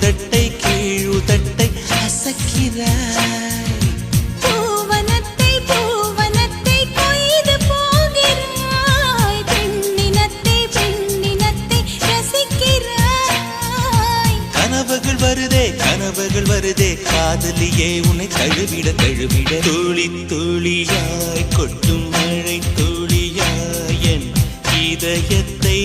மேலுதட்டை கீழுதட்டை அசக்கிறாய். பூவனத்தை பூவனத்தை கொய்து போகிறாய். பெண்ணினத்தை பெண்ணினத்தை ரசிக்கிறாய். கனவுகள் வருதே கனவுகள் வருதே காதலியே உன்னை தழுவிட தழுவிட. துளி துளியாய் கொட்டும் மழை துளியாய் என் இதயத்தை